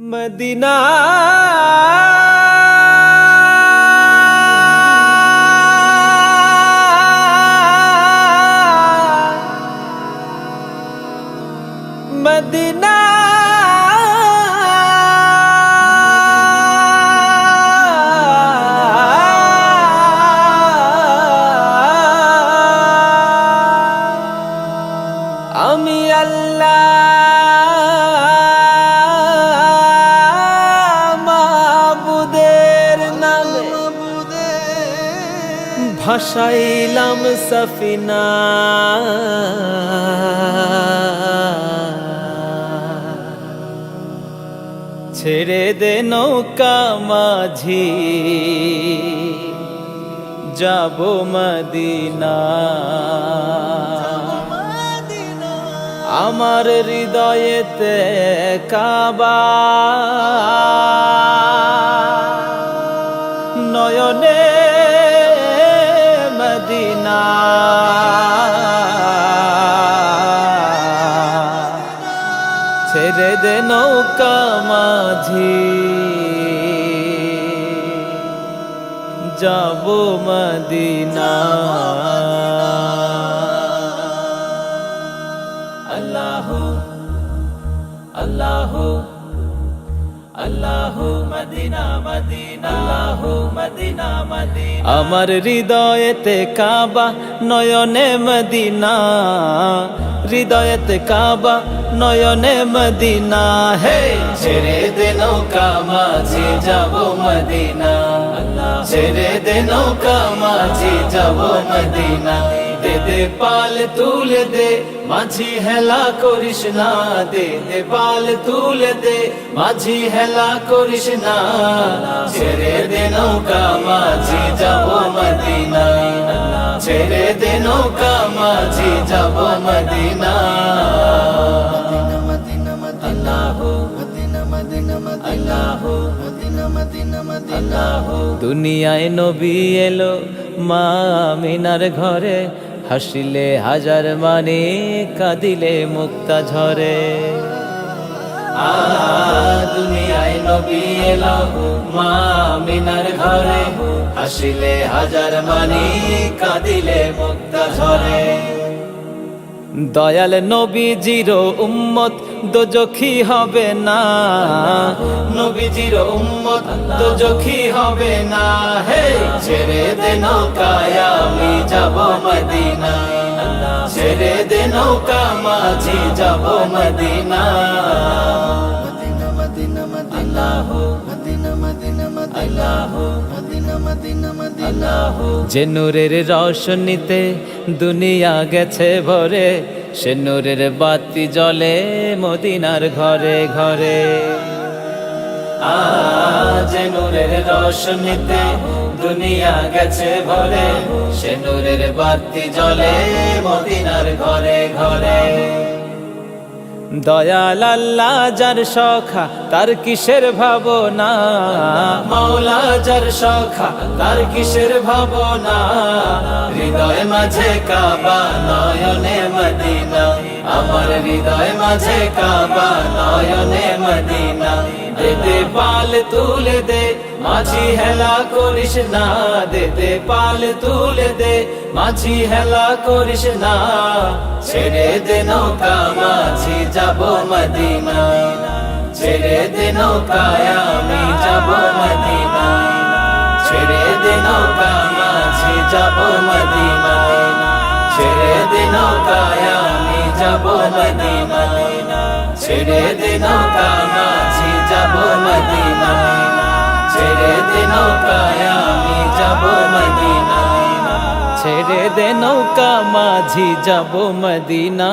Medina Medina আমি আল্লাহ ভাসাইলাম সফিনা ছেড়ে দে নৌকা মাঝি যাব মদিনা আমার হৃদয়েতে কাবা নয়নে মদিনা ছেড়ে দে নৌকা মাঝি যাব মদিনা আল্লাহু আল্লাহু আল্লাহু মদিনা মদিনা আল্লাহু মদিনা মদিনা আমার হৃদয়েতে কাবা নয়নে মদিনা হৃদয়েতে কাবা নয়নে মদিনা হে ছেড়ে দে নৌকা মাঝি যাব মদিনা ছেড়ে দে নৌকা মাঝি যাব মদিনা দে দে পাল তুলে দে মাঝি হেলা করিস না দে দে পাল তুলে দে মাঝি হেলা করিস না ছেড়ে দে নৌকা মাঝি যাব মদিনা ছেড়ে দে নৌকা মাঝি যাব মদিনা দুনিয়ায় নবী এলো মা আমিনার ঘরে হাসিলে হাজার মানে কাঁদিলে মুক্তা ঝরে দুনিয়ায় নবী এলো মা আমিনার ঘরে হাসিলে হাজার মানে কাঁদিলে মুক্তা ঝরে দয়াল নবীজির উম্মত দোজখী হবে না নবীজির উম্মত দোজখী হবে না হে ছেড়ে দে নৌকায় আমি যাব মদিনা ছেড়ে দে নৌকা মাঝি যাব মদিনা যে নূরের রোশনীতে দুনিয়া গেছে ভরে সে নূরের বাতি জ্বলে মদিনার ঘরে ঘরে যে নূরের রোশনীতে দুনিয়া গেছে ভরে সে নূরের বাতি জ্বলে মদিনার ঘরে ঘরে দয়াল আল্লাহ যার সখা তার কিসের ভাবনা মাওলা যার সখা তার কিসের ভাবনা হৃদয় মাঝে কাবা নয়নে মদিনা আমার হৃদয় মাঝে কাবা নয়নে মদিনা দে দে পাল তুলে দে মাঝি হেলা করিস না দে দে পাল তুলে দে মাঝি হেলা করিস না ছেড়ে দে নৌকা মাঝি যাব মদিনা ছেড়ে দে নৌকায় আমি যাব মদিনা ছেড়ে দে নৌকা মাঝি যাব মদিনা ছেড়ে দে নৌকায় আমি যাব মদিনা ছেড়ে দে নৌকা মাঝি যাব মদিনা ছেড়ে দে নৌকায় আমি যাব মদিনা ছেড়ে দে নৌকা মাঝি যাব মদিনা।